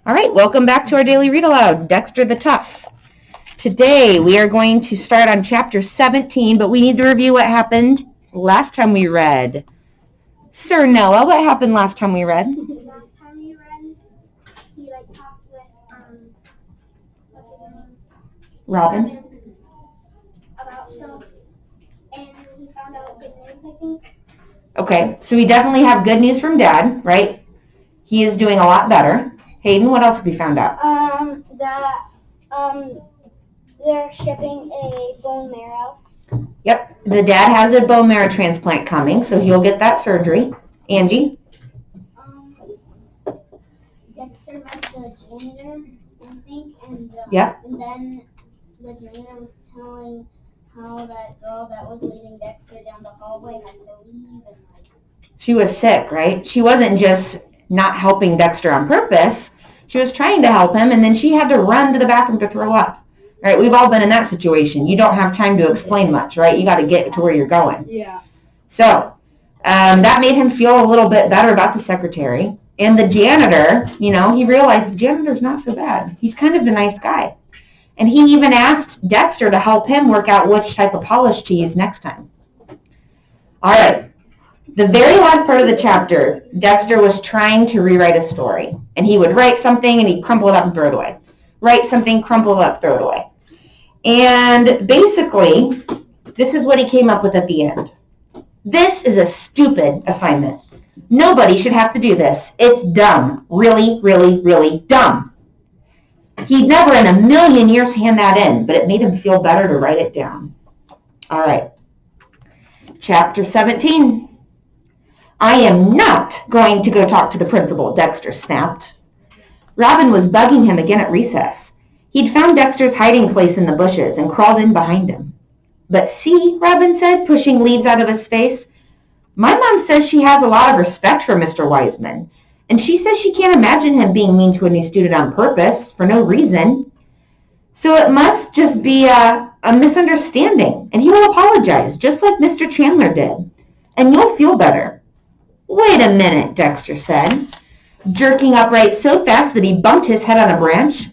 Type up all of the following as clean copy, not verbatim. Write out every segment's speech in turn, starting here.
All right, welcome back to our daily read aloud, Dexter the Tough. Today we are going to start on chapter 17, but we need to review what happened last time we read. Sir Noah, what happened last time we read? Last time we read, he talked with what's his name? Robin. About stuff, and he found out good news, I think. Okay, so we definitely have good news from Dad, right? He is doing a lot better. Hayden, what else have we found out? That they're shipping a bone marrow. Yep, the dad has a bone marrow transplant coming, so he'll get that surgery. Angie? Dexter met the janitor, I think, and Yep. And then the janitor was telling how that girl that was leading Dexter down the hallway had to leave, and she was sick, right? She wasn't just not helping Dexter on purpose. She was trying to help him, and then she had to run to the bathroom to throw up. Right? We've all been in that situation. You don't have time to explain much, right? You got to get to where you're going. Yeah. So that made him feel a little bit better about the secretary. And the janitor, he realized the janitor's not so bad. He's kind of a nice guy. And he even asked Dexter to help him work out which type of polish to use next time. All right. The very last part of the chapter, Dexter was trying to rewrite a story. And he would write something and he'd crumple it up and throw it away. Write something, crumple it up, throw it away. And basically, this is what he came up with at the end. This is a stupid assignment. Nobody should have to do this. It's dumb. Really, really, really dumb. He'd never in a million years hand that in, but it made him feel better to write it down. All right. Chapter 17. I am not going to go talk to the principal, Dexter snapped. Robin was bugging him again at recess. He'd found Dexter's hiding place in the bushes and crawled in behind him. But see, Robin said, pushing leaves out of his face, my mom says she has a lot of respect for Mr. Wiseman, and she says she can't imagine him being mean to a new student on purpose, for no reason. So it must just be a misunderstanding, and he will apologize, just like Mr. Chandler did. And you'll feel better. Wait a minute, Dexter said, jerking upright so fast that he bumped his head on a branch.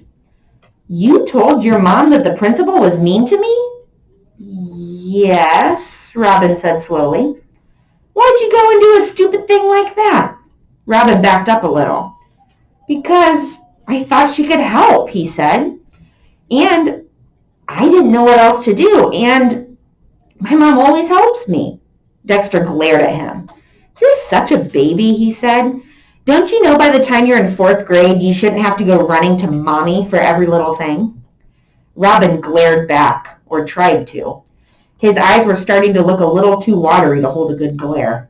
You told your mom that the principal was mean to me? Yes, Robin said slowly. Why'd you go and do a stupid thing like that? Robin backed up a little. Because I thought she could help, he said. And I didn't know what else to do. And my mom always helps me. Dexter glared at him. You're such a baby, he said. Don't you know by the time you're in 4th grade, you shouldn't have to go running to mommy for every little thing? Robin glared back, or tried to. His eyes were starting to look a little too watery to hold a good glare.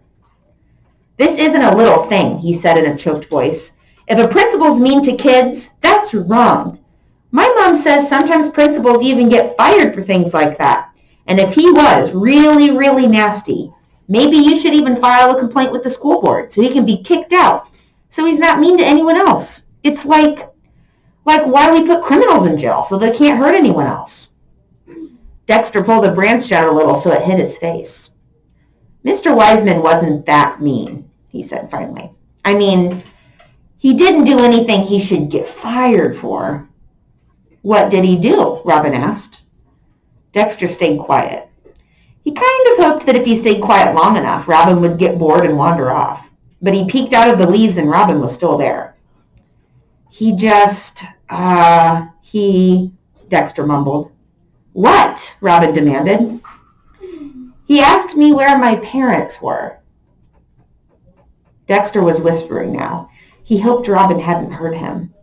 This isn't a little thing, he said in a choked voice. If a principal's mean to kids, that's wrong. My mom says sometimes principals even get fired for things like that. And if he was really, really nasty, maybe you should even file a complaint with the school board so he can be kicked out, so he's not mean to anyone else. It's like why we put criminals in jail so they can't hurt anyone else. Dexter pulled a branch down a little so it hit his face. Mr. Wiseman wasn't that mean, he said finally. I mean, he didn't do anything he should get fired for. What did he do? Robin asked. Dexter stayed quiet. He kind of hoped that if he stayed quiet long enough, Robin would get bored and wander off. But he peeked out of the leaves and Robin was still there. Dexter mumbled. What? Robin demanded. He asked me where my parents were. Dexter was whispering now. He hoped Robin hadn't heard him.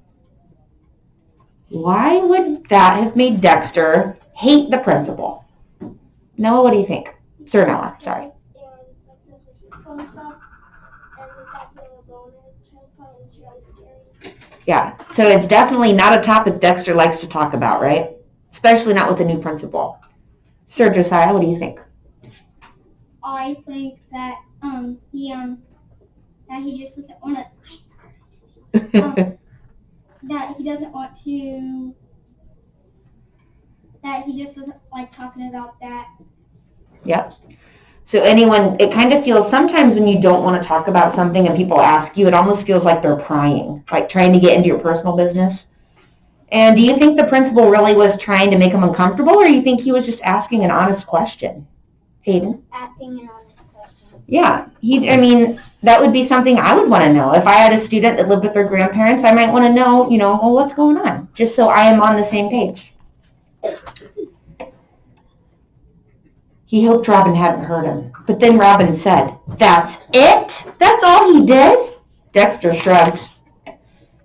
Why would that have made Dexter hate the principal? Noah, what do you think? Sir Noah, sorry. Yeah, so it's definitely not a topic Dexter likes to talk about, right? Especially not with a new principal. Sir Josiah, what do you think? I think that he just doesn't want to. That he doesn't want to. That he just doesn't like talking about that. Yep. So it kind of feels sometimes when you don't want to talk about something and people ask you, it almost feels like they're prying, like trying to get into your personal business. And do you think the principal really was trying to make him uncomfortable, or do you think he was just asking an honest question? Hayden? Asking an honest question. Yeah, that would be something I would want to know. If I had a student that lived with their grandparents, I might want to know, well, what's going on, just so I am on the same page. He hoped Robin hadn't heard him, but then Robin said, "That's it? That's all he did?" Dexter shrugged.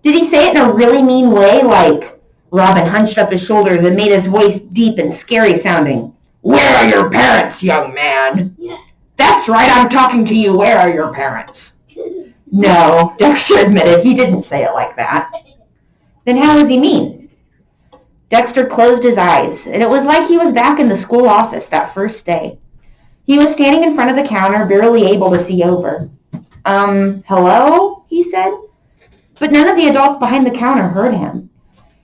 Did he say it in a really mean way, like Robin hunched up his shoulders and made his voice deep and scary sounding? "Where are your parents, young man?" "That's right, I'm talking to you. Where are your parents?" No, Dexter admitted he didn't say it like that. Then how was he mean? Dexter closed his eyes, and it was like he was back in the school office that first day. He was standing in front of the counter, barely able to see over. Hello?" he said. But none of the adults behind the counter heard him.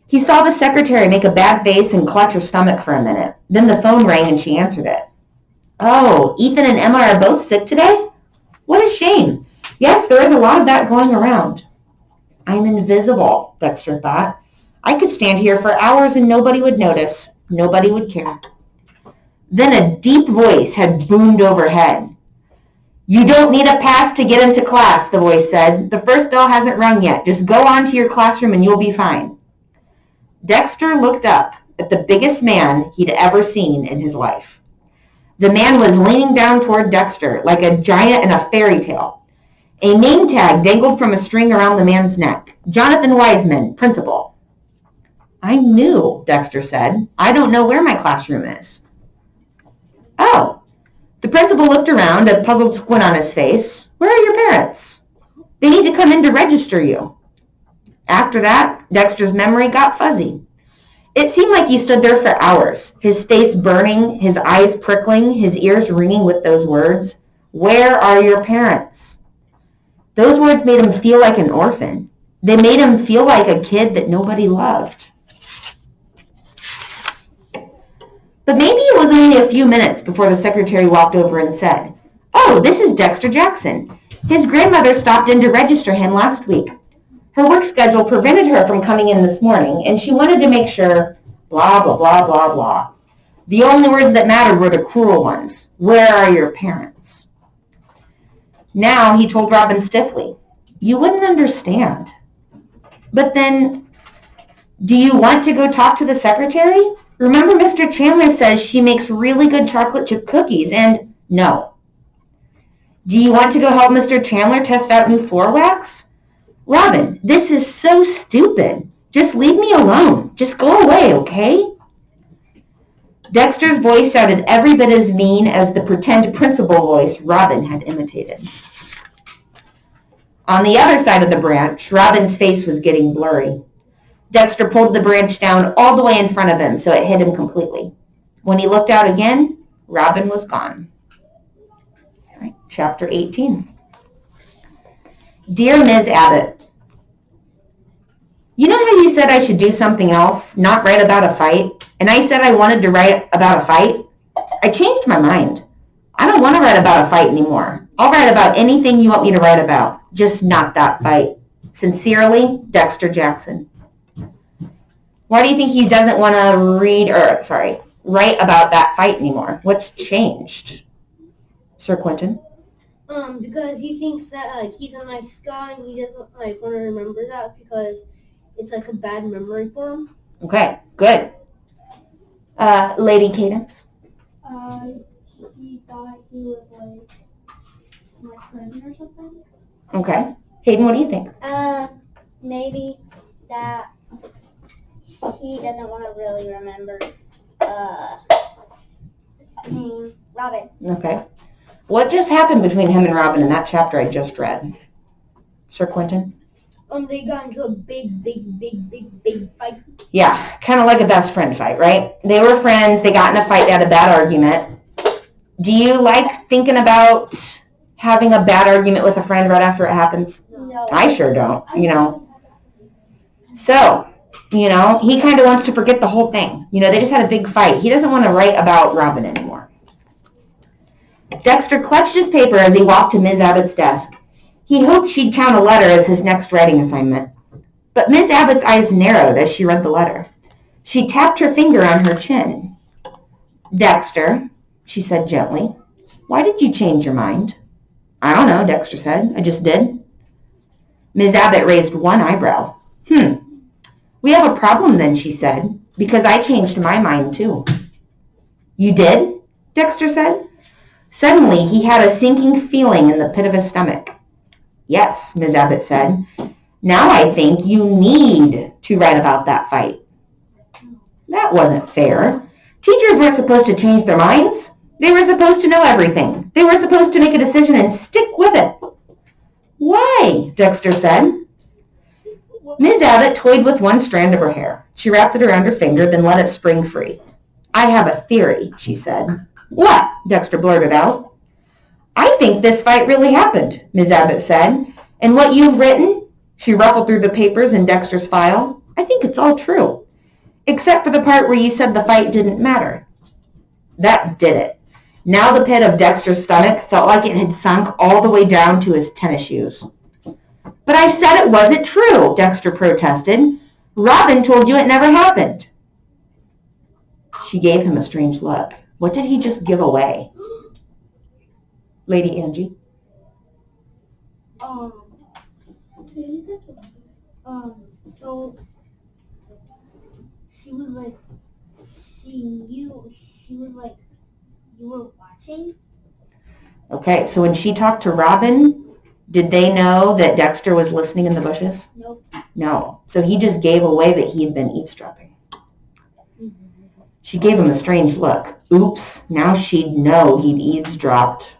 He saw the secretary make a bad face and clutch her stomach for a minute. Then the phone rang and she answered it. "Oh, Ethan and Emma are both sick today? What a shame. Yes, there is a lot of that going around." I'm invisible, Dexter thought. I could stand here for hours and nobody would notice. Nobody would care. Then a deep voice had boomed overhead. "You don't need a pass to get into class," the voice said. "The first bell hasn't rung yet. Just go on to your classroom and you'll be fine." Dexter looked up at the biggest man he'd ever seen in his life. The man was leaning down toward Dexter like a giant in a fairy tale. A name tag dangled from a string around the man's neck. Jonathan Wiseman, principal. "I'm new," Dexter said. "I don't know where my classroom is." "Oh." The principal looked around, a puzzled squint on his face. "Where are your parents? They need to come in to register you." After that, Dexter's memory got fuzzy. It seemed like he stood there for hours, his face burning, his eyes prickling, his ears ringing with those words. Where are your parents? Those words made him feel like an orphan. They made him feel like a kid that nobody loved. But maybe it was only a few minutes before the secretary walked over and said, "Oh, this is Dexter Jackson. His grandmother stopped in to register him last week. Her work schedule prevented her from coming in this morning, and she wanted to make sure, blah, blah, blah, blah, blah. The only words that mattered were the cruel ones. Where are your parents?" Now he told Robin stiffly, "You wouldn't understand." But then, do you want to go talk to the secretary? Remember, Mr. Chandler says she makes really good chocolate chip cookies, and no. Do you want to go help Mr. Chandler test out new floor wax? Robin, this is so stupid. Just leave me alone. Just go away, okay? Dexter's voice sounded every bit as mean as the pretend principal voice Robin had imitated. On the other side of the branch, Robin's face was getting blurry. Dexter pulled the branch down all the way in front of him so it hid him completely. When he looked out again, Robin was gone. All right, chapter 18. Dear Ms. Abbott, you know how you said I should do something else, not write about a fight? And I said I wanted to write about a fight? I changed my mind. I don't want to write about a fight anymore. I'll write about anything you want me to write about, just not that fight. Sincerely, Dexter Jackson. Why do you think he doesn't want to write about that fight anymore? What's changed? Sir Quentin? Because he thinks that he's a nice guy and he doesn't want to remember that because it's a bad memory for him. Okay, good. Lady Cadence? He thought he was my cousin or something. Okay. Hayden, what do you think? Maybe that he doesn't want to really remember his name, Robin. Okay. What just happened between him and Robin in that chapter I just read? Sir Quentin? They got into a big fight. Yeah, kind of like a best friend fight, right? They were friends, they got in a fight, they had a bad argument. Do you like thinking about having a bad argument with a friend right after it happens? No. I sure don't, So, he kind of wants to forget the whole thing. They just had a big fight. He doesn't want to write about Robin anymore. Dexter clutched his paper as he walked to Ms. Abbott's desk. He hoped she'd count a letter as his next writing assignment. But Ms. Abbott's eyes narrowed as she read the letter. She tapped her finger on her chin. Dexter, she said gently, why did you change your mind? I don't know, Dexter said. I just did. Ms. Abbott raised one eyebrow. We have a problem then, she said, because I changed my mind too. You did? Dexter said. Suddenly, he had a sinking feeling in the pit of his stomach. Yes, Ms. Abbott said. Now I think you need to write about that fight. That wasn't fair. Teachers weren't supposed to change their minds. They were supposed to know everything. They were supposed to make a decision and stick with it. Why? Dexter said. Ms. Abbott toyed with one strand of her hair. She wrapped it around her finger, then let it spring free. I have a theory, she said. What? Dexter blurted out. I think this fight really happened, Ms. Abbott said. And what you've written, she ruffled through the papers in Dexter's file, I think it's all true. Except for the part where you said the fight didn't matter. That did it. Now the pit of Dexter's stomach felt like it had sunk all the way down to his tennis shoes. But I said it wasn't true, Dexter protested. Robin told you it never happened. She gave him a strange look. What did he just give away? Lady Angie? So she was like, you were watching? Okay, so when she talked to Robin, did they know that Dexter was listening in the bushes? Nope. No. So he just gave away that he had been eavesdropping. She gave him a strange look. Oops, now she'd know he'd eavesdropped.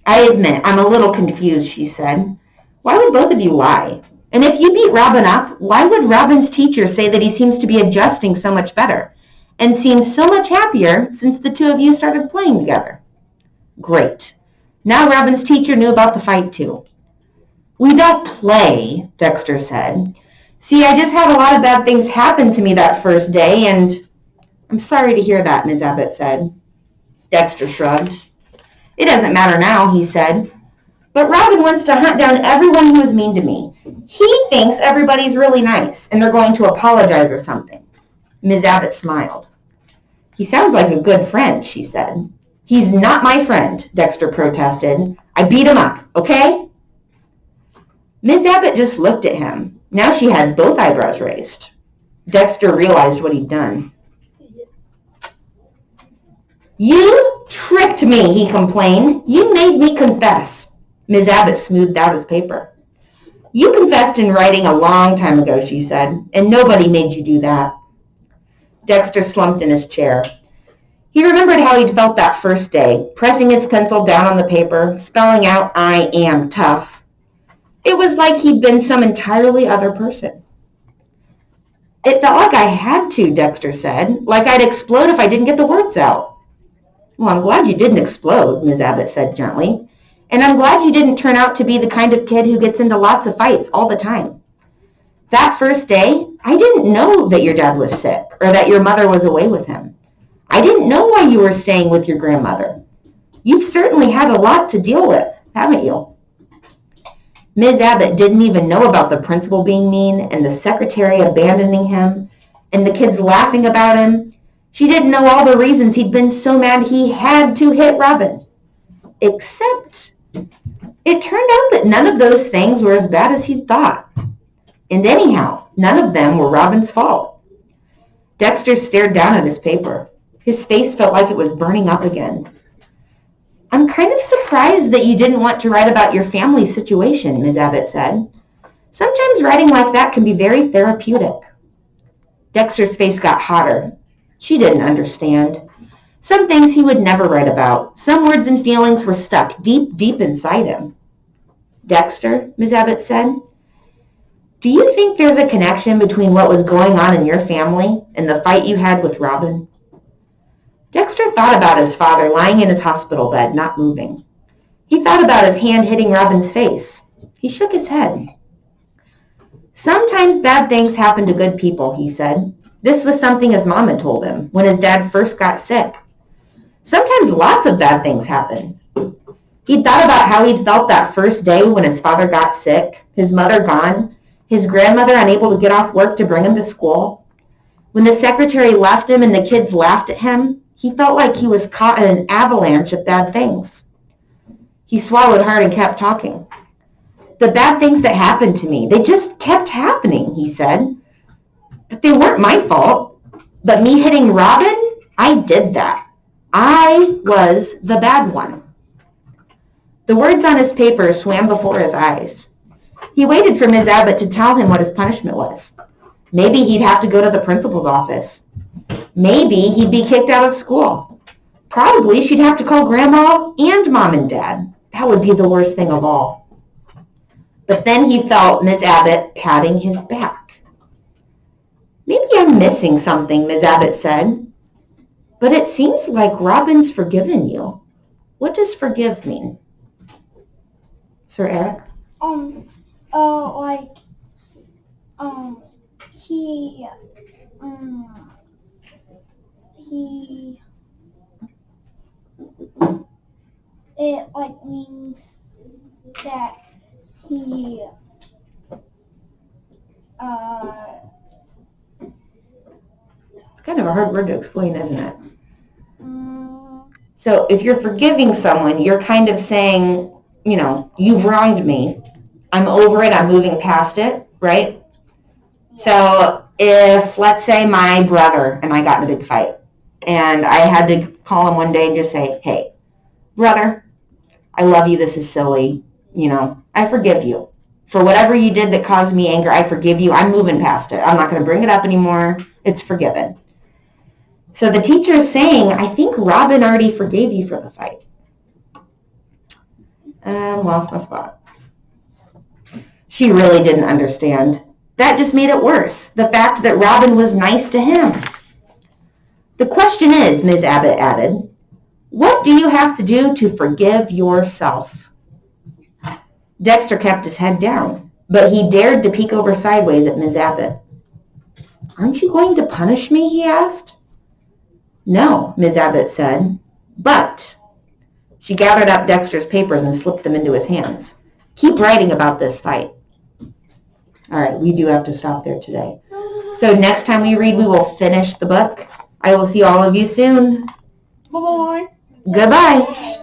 I admit, I'm a little confused, she said. Why would both of you lie? And if you beat Robin up, why would Robin's teacher say that he seems to be adjusting so much better and seems so much happier since the two of you started playing together? Great. Now Robin's teacher knew about the fight too. We don't play, Dexter said. See, I just had a lot of bad things happen to me that first day, and I'm sorry to hear that, Ms. Abbott said. Dexter shrugged. It doesn't matter now, he said. But Robin wants to hunt down everyone who was mean to me. He thinks everybody's really nice, and they're going to apologize or something. Ms. Abbott smiled. He sounds like a good friend, she said. He's not my friend, Dexter protested. I beat him up, okay? Ms. Abbott just looked at him. Now she had both eyebrows raised. Dexter realized what he'd done. You tricked me, he complained. You made me confess. Ms. Abbott smoothed out his paper. You confessed in writing a long time ago, she said, and nobody made you do that. Dexter slumped in his chair. He remembered how he'd felt that first day, pressing his pencil down on the paper, spelling out, I am tough. It was like he'd been some entirely other person. It felt like I had to, Dexter said, like I'd explode if I didn't get the words out. Well, I'm glad you didn't explode, Ms. Abbott said gently. And I'm glad you didn't turn out to be the kind of kid who gets into lots of fights all the time. That first day, I didn't know that your dad was sick or that your mother was away with him. I didn't know why you were staying with your grandmother. You've certainly had a lot to deal with, haven't you? Ms. Abbott didn't even know about the principal being mean and the secretary abandoning him and the kids laughing about him. She didn't know all the reasons he'd been so mad he had to hit Robin. Except it turned out that none of those things were as bad as he'd thought. And anyhow, none of them were Robin's fault. Dexter stared down at his paper. His face felt like it was burning up again. I'm kind of surprised that you didn't want to write about your family situation, Ms. Abbott said. Sometimes writing like that can be very therapeutic. Dexter's face got hotter. She didn't understand. Some things he would never write about. Some words and feelings were stuck deep, deep inside him. Dexter, Ms. Abbott said, do you think there's a connection between what was going on in your family and the fight you had with Robin? Dexter thought about his father lying in his hospital bed, not moving. He thought about his hand hitting Robin's face. He shook his head. Sometimes bad things happen to good people, he said. This was something his mom had told him when his dad first got sick. Sometimes lots of bad things happen. He thought about how he'd felt that first day when his father got sick, his mother gone, his grandmother unable to get off work to bring him to school. When the secretary left him and the kids laughed at him, he felt like he was caught in an avalanche of bad things. He swallowed hard and kept talking. The bad things that happened to me, they just kept happening, he said. But they weren't my fault. But me hitting Robin, I did that. I was the bad one. The words on his paper swam before his eyes. He waited for Ms. Abbott to tell him what his punishment was. Maybe he'd have to go to the principal's office. Maybe he'd be kicked out of school. Probably she'd have to call Grandma and Mom and Dad. That would be the worst thing of all. But then he felt Ms. Abbott patting his back. Maybe I'm missing something, Ms. Abbott said. But it seems like Robin's forgiven you. What does forgive mean? Sir Eric? It means that he It's kind of a hard word to explain, isn't it? So if you're forgiving someone, you're kind of saying, you know, you've wronged me. I'm over it. I'm moving past it, right? So if, let's say, my brother and I got in a big fight, and I had to call him one day and just say, hey, brother, I love you. This is silly. You know, I forgive you. For whatever you did that caused me anger, I forgive you. I'm moving past it. I'm not going to bring it up anymore. It's forgiven. So the teacher is saying, I think Robin already forgave you for the fight. Lost my spot. She really didn't understand. That just made it worse. The fact that Robin was nice to him. The question is, Ms. Abbott added, what do you have to do to forgive yourself? Dexter kept his head down, but he dared to peek over sideways at Ms. Abbott. Aren't you going to punish me? He asked. No, Ms. Abbott said, but she gathered up Dexter's papers and slipped them into his hands. Keep writing about this fight. All right, we do have to stop there today. So next time we read, we will finish the book. I will see all of you soon. Bye-bye. Goodbye.